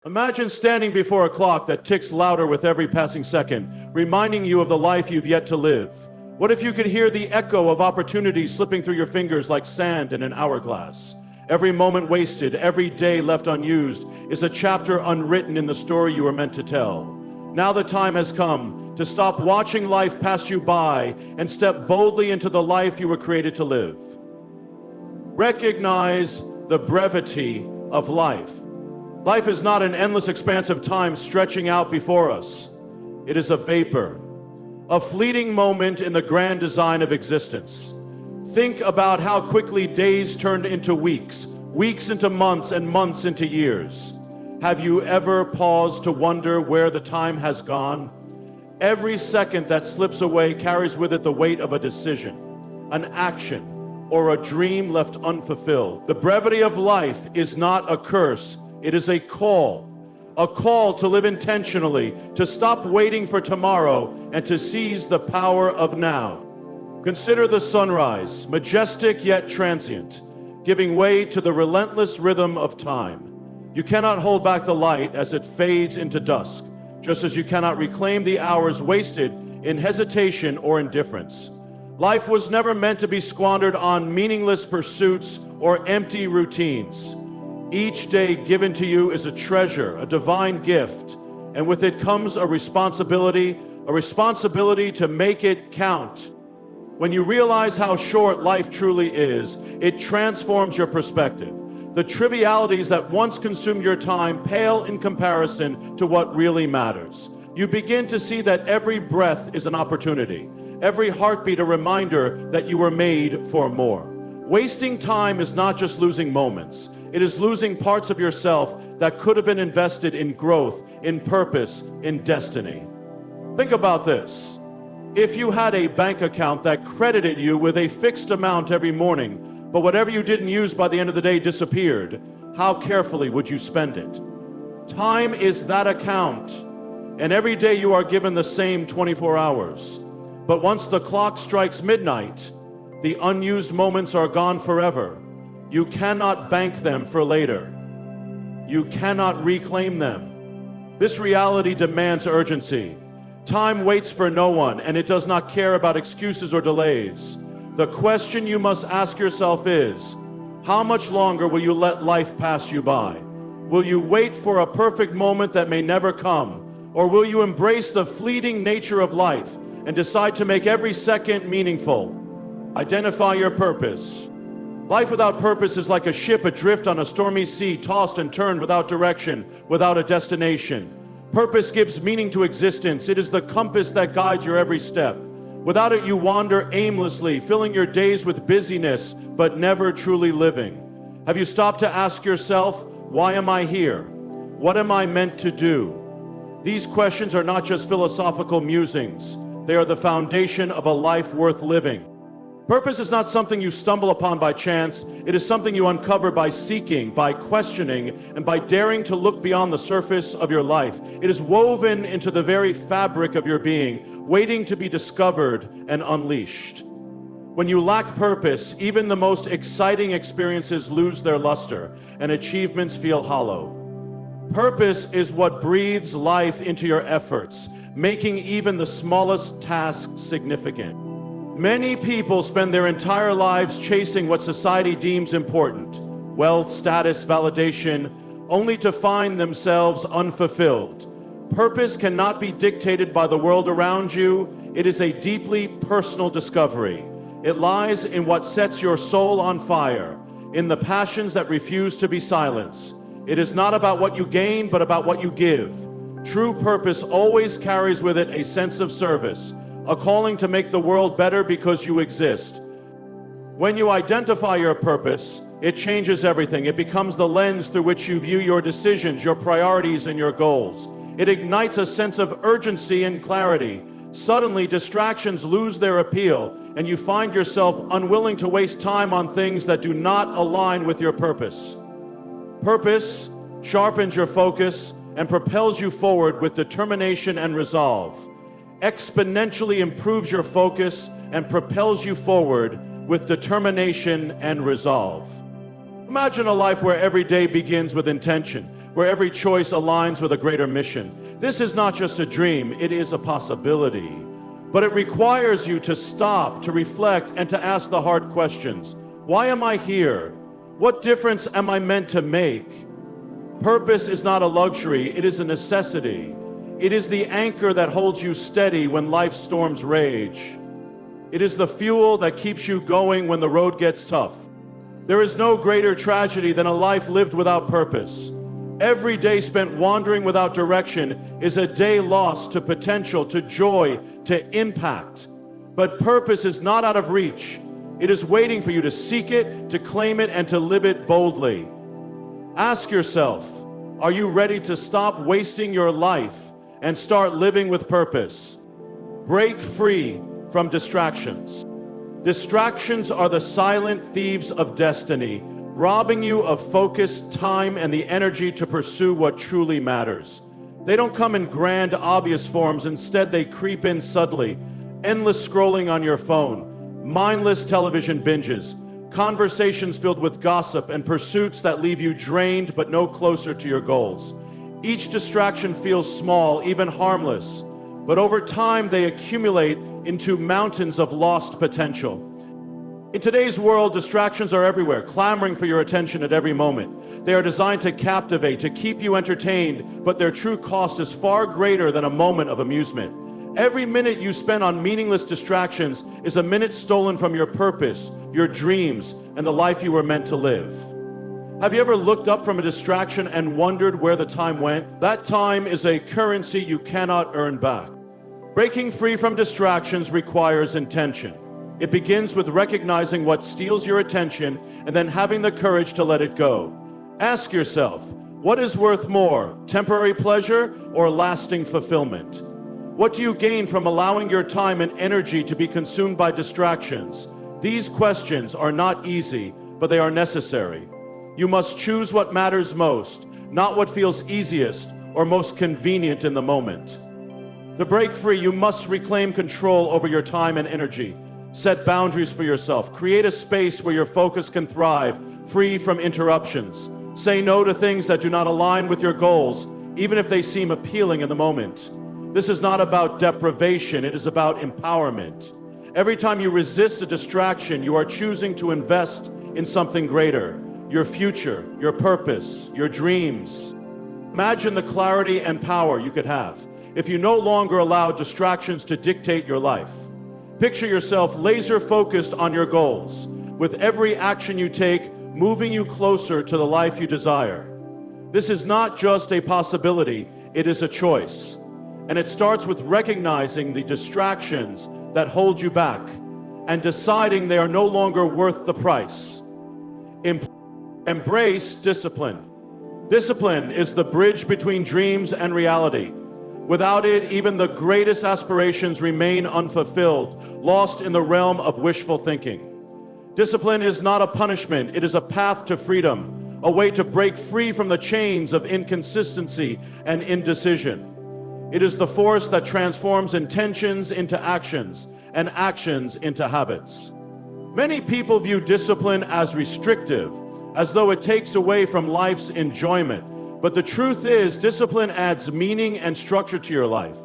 Imagine standing before a clock that ticks louder with every passing second, reminding you of the life you've yet to live. What if you could hear the echo of opportunities slipping through your fingers like sand in an hourglass? Every moment wasted, every day left unused, is a chapter unwritten in the story you were meant to tell. Now the time has come to stop watching life pass you by and step boldly into the life you were created to live. Recognize the brevity of life. Life is not an endless expanse of time stretching out before us. It is a vapor, a fleeting moment in the grand design of existence. Think about how quickly days turned into weeks, weeks into months, and months into years. Have you ever paused to wonder where the time has gone? Every second that slips away carries with it the weight of a decision, an action, or a dream left unfulfilled. The brevity of life is not a curse. It is a call to live intentionally, to stop waiting for tomorrow, and to seize the power of now. Consider the sunrise, majestic yet transient, giving way to the relentless rhythm of time. You cannot hold back the light as it fades into dusk, just as you cannot reclaim the hours wasted in hesitation or indifference. Life was never meant to be squandered on meaningless pursuits or empty routines. Each day given to you is a treasure, a divine gift, and with it comes a responsibility to make it count. When you realize how short life truly is, it transforms your perspective. The trivialities that once consumed your time pale in comparison to what really matters. You begin to see that every breath is an opportunity, every heartbeat a reminder that you were made for more. Wasting time is not just losing moments. It is losing parts of yourself that could have been invested in growth, in purpose, in destiny. Think about this. If you had a bank account that credited you with a fixed amount every morning, but whatever you didn't use by the end of the day disappeared, how carefully would you spend it? Time is that account, and every day you are given the same 24 hours. But once the clock strikes midnight, the unused moments are gone forever. You cannot bank them for later. You cannot reclaim them. This reality demands urgency. Time waits for no one, and it does not care about excuses or delays. The question you must ask yourself is, how much longer will you let life pass you by? Will you wait for a perfect moment that may never come? Or will you embrace the fleeting nature of life and decide to make every second meaningful? Identify your purpose. Life without purpose is like a ship adrift on a stormy sea, tossed and turned without direction, without a destination. Purpose gives meaning to existence. It is the compass that guides your every step. Without it, you wander aimlessly, filling your days with busyness, but never truly living. Have you stopped to ask yourself, why am I here? What am I meant to do? These questions are not just philosophical musings. They are the foundation of a life worth living. Purpose is not something you stumble upon by chance. It is something you uncover by seeking, by questioning, and by daring to look beyond the surface of your life. It is woven into the very fabric of your being, waiting to be discovered and unleashed. When you lack purpose, even the most exciting experiences lose their luster, and achievements feel hollow. Purpose is what breathes life into your efforts, making even the smallest task significant. Many people spend their entire lives chasing what society deems important, wealth, status, validation, only to find themselves unfulfilled. Purpose cannot be dictated by the world around you. It is a deeply personal discovery. It lies in what sets your soul on fire, in the passions that refuse to be silenced. It is not about what you gain, but about what you give. True purpose always carries with it a sense of service, a calling to make the world better because you exist. When you identify your purpose, it changes everything. It becomes the lens through which you view your decisions, your priorities, and your goals. It ignites a sense of urgency and clarity. Suddenly, distractions lose their appeal, and you find yourself unwilling to waste time on things that do not align with your purpose. Purpose sharpens your focus and propels you forward with determination and resolve. Exponentially improves your focus and propels you forward with determination and resolve. Imagine a life where every day begins with intention, where every choice aligns with a greater mission. This is not just a dream, it is a possibility. But it requires you to stop, to reflect, and to ask the hard questions. Why am I here? What difference am I meant to make? Purpose is not a luxury, it is a necessity. It is the anchor that holds you steady when life's storms rage. It is the fuel that keeps you going when the road gets tough. There is no greater tragedy than a life lived without purpose. Every day spent wandering without direction is a day lost to potential, to joy, to impact. But purpose is not out of reach. It is waiting for you to seek it, to claim it, and to live it boldly. Ask yourself, are you ready to stop wasting your life and start living with purpose? Break free from distractions. Distractions are the silent thieves of destiny, robbing you of focus, time, and the energy to pursue what truly matters. They don't come in grand, obvious forms. Instead, they creep in subtly. Endless scrolling on your phone, mindless television binges, conversations filled with gossip, and pursuits that leave you drained but no closer to your goals. Each distraction feels small, even harmless, but over time they accumulate into mountains of lost potential. In today's world, distractions are everywhere, clamoring for your attention at every moment. They are designed to captivate, to keep you entertained, but their true cost is far greater than a moment of amusement. Every minute you spend on meaningless distractions is a minute stolen from your purpose, your dreams, and the life you were meant to live. Have you ever looked up from a distraction and wondered where the time went? That time is a currency you cannot earn back. Breaking free from distractions requires intention. It begins with recognizing what steals your attention and then having the courage to let it go. Ask yourself, what is worth more, temporary pleasure or lasting fulfillment? What do you gain from allowing your time and energy to be consumed by distractions? These questions are not easy, but they are necessary. You must choose what matters most, not what feels easiest or most convenient in the moment. To break free, you must reclaim control over your time and energy. Set boundaries for yourself. Create a space where your focus can thrive, free from interruptions. Say no to things that do not align with your goals, even if they seem appealing in the moment. This is not about deprivation, it is about empowerment. Every time you resist a distraction, you are choosing to invest in something greater, your future, your purpose, your dreams. Imagine the clarity and power you could have if you no longer allow distractions to dictate your life. Picture yourself laser focused on your goals, with every action you take moving you closer to the life you desire. This is not just a possibility, it is a choice. And it starts with recognizing the distractions that hold you back and deciding they are no longer worth the price. Embrace discipline. Discipline is the bridge between dreams and reality. Without it, even the greatest aspirations remain unfulfilled, lost in the realm of wishful thinking. Discipline is not a punishment, it is a path to freedom, a way to break free from the chains of inconsistency and indecision. It is the force that transforms intentions into actions and actions into habits. Many people view discipline as restrictive, as though it takes away from life's enjoyment. But the truth is, discipline adds meaning and structure to your life.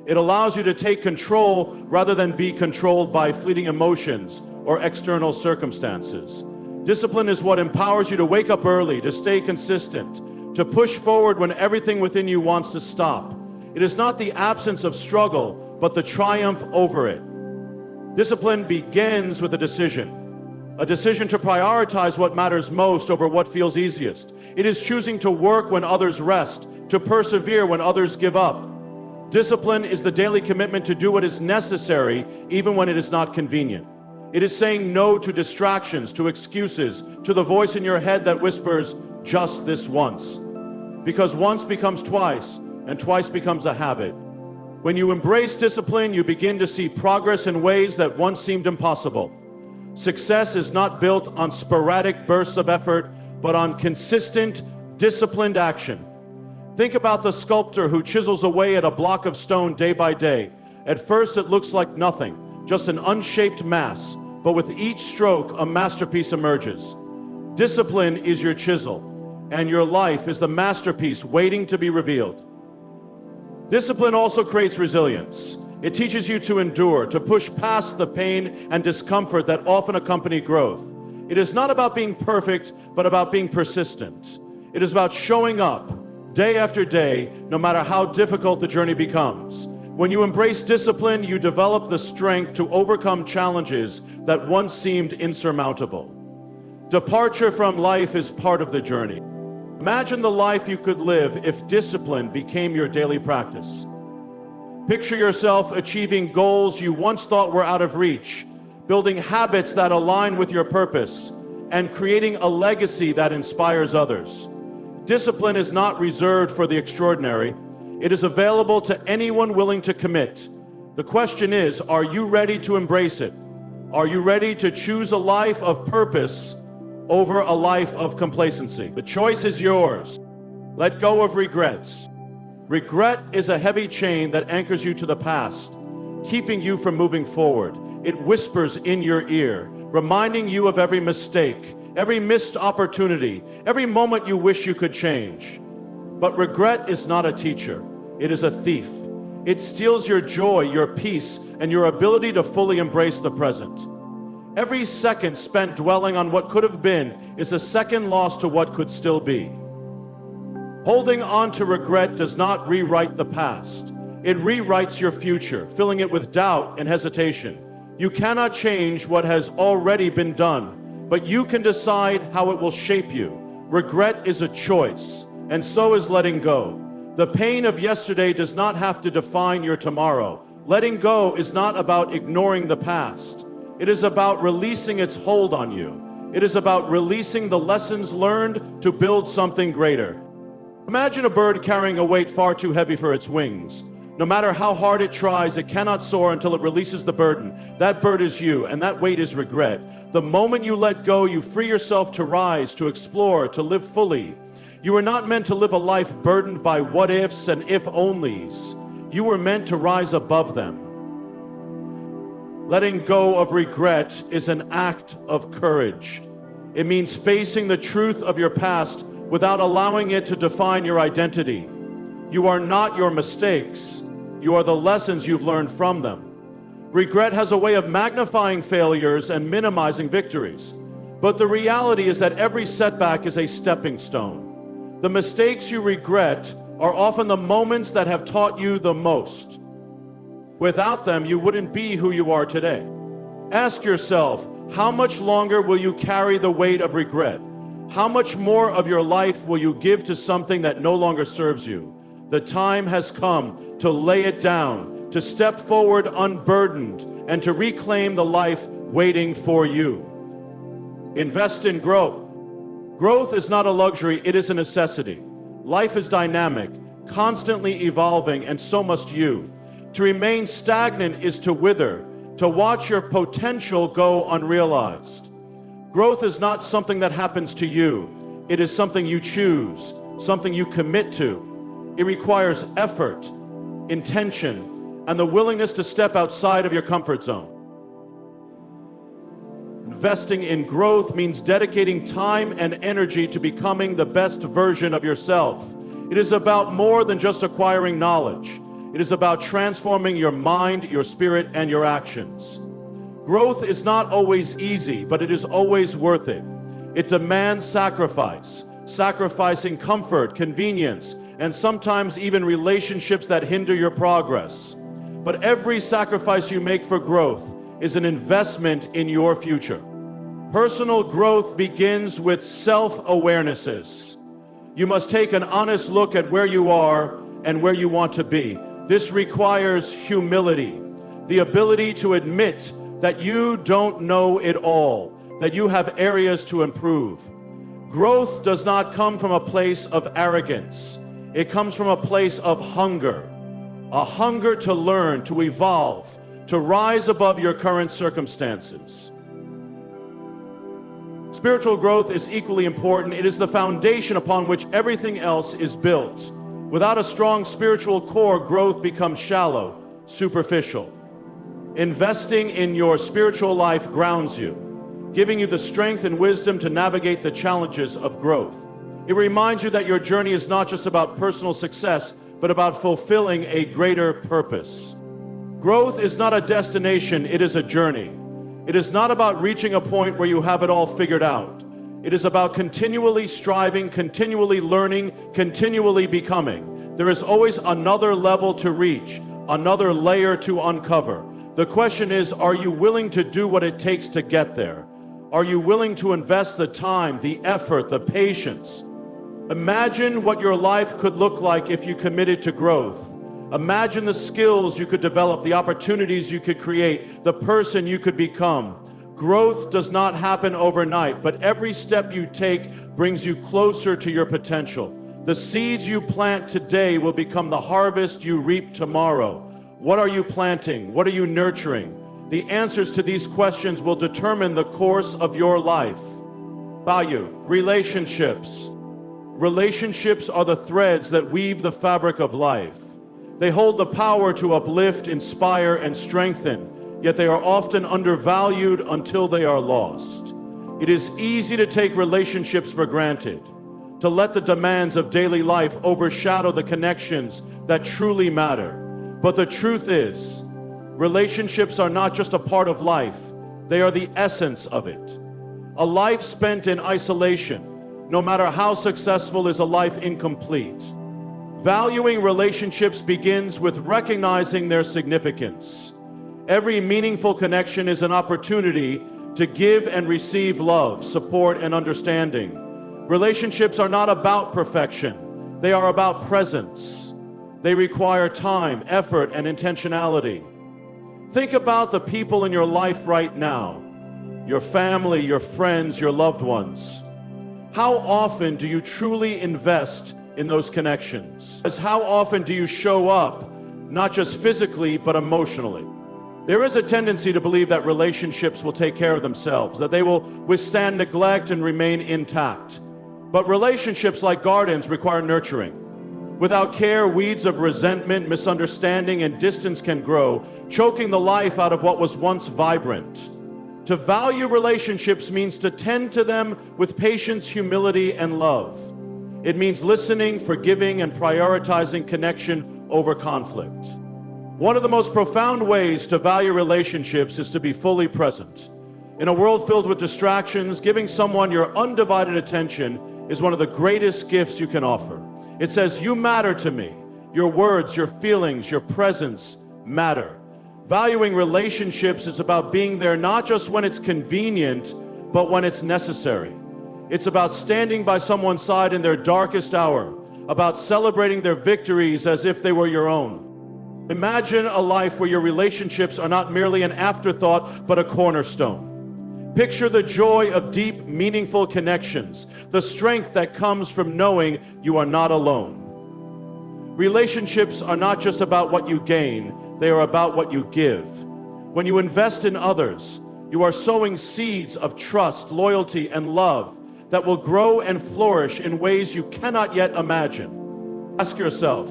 It allows you to take control rather than be controlled by fleeting emotions or external circumstances. Discipline is what empowers you to wake up early, to stay consistent, to push forward when everything within you wants to stop. It is not the absence of struggle, but the triumph over it. Discipline begins with a decision to prioritize what matters most over what feels easiest. It is choosing to work when others rest, to persevere when others give up. Discipline is the daily commitment to do what is necessary, even when it is not convenient. It is saying no to distractions, to excuses, to the voice in your head that whispers, just this once. Because once becomes twice, and twice becomes a habit. When you embrace discipline, you begin to see progress in ways that once seemed impossible. Success is not built on sporadic bursts of effort, but on consistent, disciplined action. Think about the sculptor who chisels away at a block of stone day by day. At first it looks like nothing, just an unshaped mass, but with each stroke a masterpiece emerges. Discipline is your chisel. and your life is the masterpiece waiting to be revealed. Discipline also creates resilience. It teaches you to endure, to push past the pain and discomfort that often accompany growth. It is not about being perfect, but about being persistent. It is about showing up day after day, no matter how difficult the journey becomes. When you embrace discipline, you develop the strength to overcome challenges that once seemed insurmountable. Departure from life is part of the journey. Imagine the life you could live if discipline became your daily practice. Picture yourself achieving goals you once thought were out of reach, building habits that align with your purpose, and creating a legacy that inspires others. Discipline is not reserved for the extraordinary. It is available to anyone willing to commit. The question is, are you ready to embrace it? Are you ready to choose a life of purpose over a life of complacency? The choice is yours. Let go of regrets. Regret is a heavy chain that anchors you to the past, keeping you from moving forward. It whispers in your ear, reminding you of every mistake, every missed opportunity, every moment you wish you could change. But regret is not a teacher. It is a thief. It steals your joy, your peace, and your ability to fully embrace the present. Every second spent dwelling on what could have been is a second lost to what could still be. Holding on to regret does not rewrite the past. It rewrites your future, filling it with doubt and hesitation. You cannot change what has already been done, but you can decide how it will shape you. Regret is a choice, and so is letting go. The pain of yesterday does not have to define your tomorrow. Letting go is not about ignoring the past. It is about releasing its hold on you. It is about releasing the lessons learned to build something greater. Imagine a bird carrying a weight far too heavy for its wings. No matter how hard it tries, it cannot soar until it releases the burden. That bird is you, and that weight is regret. The moment you let go, you free yourself to rise, to explore, to live fully. You were not meant to live a life burdened by what ifs and if onlys. You were meant to rise above them. Letting go of regret is an act of courage. It means facing the truth of your past without allowing it to define your identity. You are not your mistakes. You are the lessons you've learned from them. Regret has a way of magnifying failures and minimizing victories. But the reality is that every setback is a stepping stone. The mistakes you regret are often the moments that have taught you the most. Without them, you wouldn't be who you are today. Ask yourself, how much longer will you carry the weight of regret? How much more of your life will you give to something that no longer serves you? The time has come to lay it down, to step forward unburdened, and to reclaim the life waiting for you. Invest in growth. Growth is not a luxury, it is a necessity. Life is dynamic, constantly evolving, and so must you. To remain stagnant is to wither, to watch your potential go unrealized. Growth is not something that happens to you. It is something you choose, something you commit to. It requires effort, intention, and the willingness to step outside of your comfort zone. Investing in growth means dedicating time and energy to becoming the best version of yourself. It is about more than just acquiring knowledge. It is about transforming your mind, your spirit, and your actions. Growth is not always easy, but it is always worth it. It demands sacrifice, sacrificing comfort, convenience, and sometimes even relationships that hinder your progress. But every sacrifice you make for growth is an investment in your future. Personal growth begins with self-awarenesses. You must take an honest look at where you are and where you want to be. This requires humility, the ability to admit that you don't know it all, that you have areas to improve. Growth does not come from a place of arrogance. It comes from a place of hunger, a hunger to learn, to evolve, to rise above your current circumstances. Spiritual growth is equally important. It is the foundation upon which everything else is built. Without a strong spiritual core, growth becomes shallow, superficial. Investing in your spiritual life grounds you, giving you the strength and wisdom to navigate the challenges of growth. It reminds you that your journey is not just about personal success, but about fulfilling a greater purpose. Growth is not a destination, it is a journey. It is not about reaching a point where you have it all figured out. It is about continually striving, continually learning, continually becoming. There is always another level to reach, another layer to uncover. The question is, are you willing to do what it takes to get there? Are you willing to invest the time, the effort, the patience? Imagine what your life could look like if you committed to growth. Imagine the skills you could develop, the opportunities you could create, the person you could become. Growth does not happen overnight, but every step you take brings you closer to your potential. The seeds you plant today will become the harvest you reap tomorrow. What are you planting? What are you nurturing? The answers to these questions will determine the course of your life. Value, relationships. Relationships are the threads that weave the fabric of life. They hold the power to uplift, inspire, and strengthen, yet they are often undervalued until they are lost. It is easy to take relationships for granted, to let the demands of daily life overshadow the connections that truly matter. But the truth is, relationships are not just a part of life, they are the essence of it. A life spent in isolation, no matter how successful, is a life incomplete. Valuing relationships begins with recognizing their significance. Every meaningful connection is an opportunity to give and receive love, support, and understanding. Relationships are not about perfection. They are about presence. They require time, effort, and intentionality. Think about the people in your life right now, your family, your friends, your loved ones. How often do you truly invest in those connections? How often do you show up, not just physically, but emotionally? There is a tendency to believe that relationships will take care of themselves, that they will withstand neglect and remain intact. But relationships, like gardens, require nurturing. Without care, weeds of resentment, misunderstanding, and distance can grow, choking the life out of what was once vibrant. To value relationships means to tend to them with patience, humility, and love. It means listening, forgiving, and prioritizing connection over conflict. One of the most profound ways to value relationships is to be fully present. In a world filled with distractions, giving someone your undivided attention is one of the greatest gifts you can offer. It says, "You matter to me. Your words, your feelings, your presence matter." Valuing relationships is about being there not just when it's convenient, but when it's necessary. It's about standing by someone's side in their darkest hour, about celebrating their victories as if they were your own. Imagine a life where your relationships are not merely an afterthought, but a cornerstone. Picture the joy of deep, meaningful connections, the strength that comes from knowing you are not alone. Relationships are not just about what you gain, they are about what you give. When you invest in others, you are sowing seeds of trust, loyalty, and love that will grow and flourish in ways you cannot yet imagine. Ask yourself,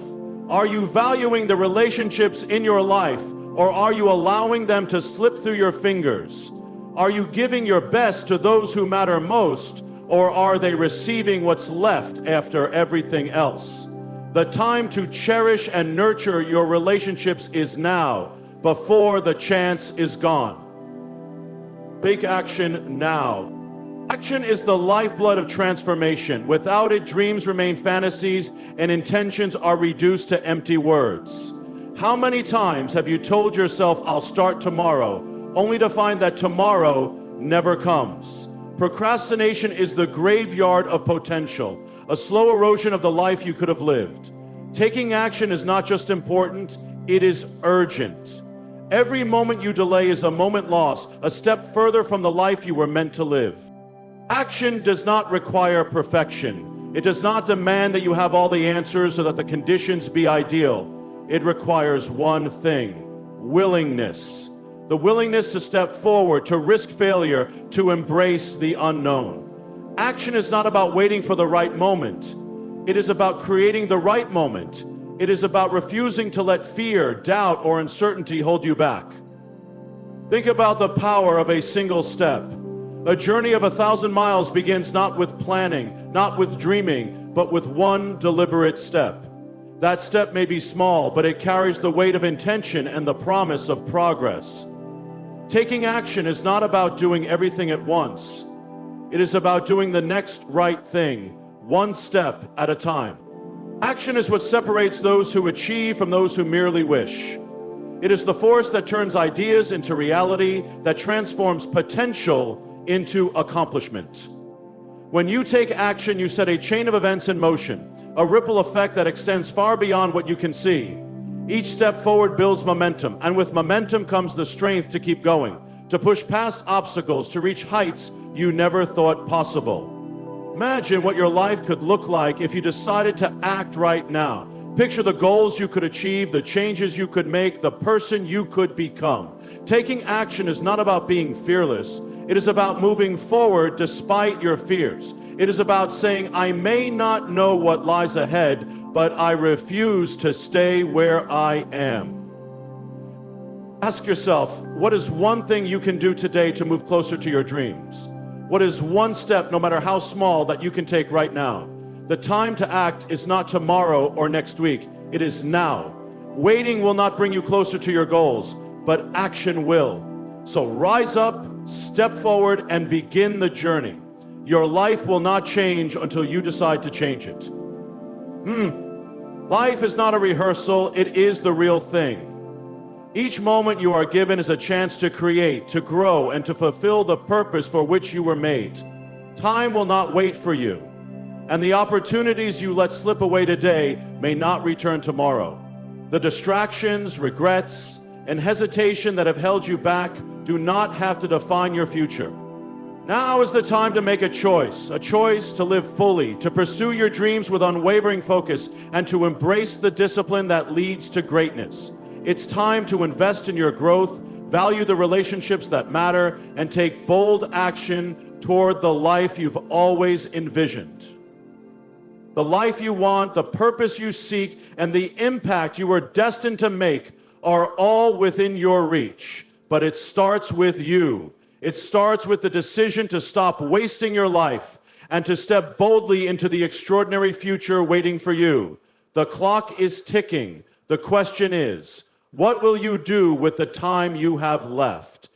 are you valuing the relationships in your life, or are you allowing them to slip through your fingers? Are you giving your best to those who matter most, or are they receiving what's left after everything else? The time to cherish and nurture your relationships is now, before the chance is gone. Take action now. Action is the lifeblood of transformation. Without it, dreams remain fantasies and intentions are reduced to empty words. How many times have you told yourself, "I'll start tomorrow," only to find that tomorrow never comes? Procrastination is the graveyard of potential, a slow erosion of the life you could have lived. Taking action is not just important, it is urgent. Every moment you delay is a moment lost, a step further from the life you were meant to live. Action does not require perfection. It does not demand that you have all the answers or that the conditions be ideal. It requires one thing: willingness. The willingness to step forward, to risk failure, to embrace the unknown. Action is not about waiting for the right moment. It is about creating the right moment. It is about refusing to let fear, doubt, or uncertainty hold you back. Think about the power of a single step. A journey of 1,000 miles begins not with planning, not with dreaming, but with one deliberate step. That step may be small, but it carries the weight of intention and the promise of progress. Taking action is not about doing everything at once. It is about doing the next right thing, one step at a time. Action is what separates those who achieve from those who merely wish. It is the force that turns ideas into reality, that transforms potential into accomplishment. When you take action, you set a chain of events in motion, a ripple effect that extends far beyond what you can see. Each step forward builds momentum, and with momentum comes the strength to keep going, to push past obstacles, to reach heights you never thought possible. Imagine what your life could look like if you decided to act right now. Picture the goals you could achieve, the changes you could make, the person you could become. Taking action is not about being fearless. It is about moving forward despite your fears. It is about saying, I may not know what lies ahead, but I refuse to stay where I am. Ask yourself, what is one thing you can do today to move closer to your dreams? What is one step, no matter how small, that you can take right now? The time to act is not tomorrow or next week. It is now. Waiting will not bring you closer to your goals, but action will. So rise up, step forward, and begin the journey. Your life will not change until you decide to change it. Life is not a rehearsal, it is the real thing. Each moment you are given is a chance to create, to grow, and to fulfill the purpose for which you were made. Time will not wait for you, and the opportunities you let slip away today may not return tomorrow. The distractions, regrets, and hesitation that have held you back do not have to define your future. Now is the time to make a choice to live fully, to pursue your dreams with unwavering focus, and to embrace the discipline that leads to greatness. It's time to invest in your growth, value the relationships that matter, and take bold action toward the life you've always envisioned. The life you want, the purpose you seek, and the impact you are destined to make are all within your reach. But it starts with you. It starts with the decision to stop wasting your life and to step boldly into the extraordinary future waiting for you. The clock is ticking. The question is, what will you do with the time you have left?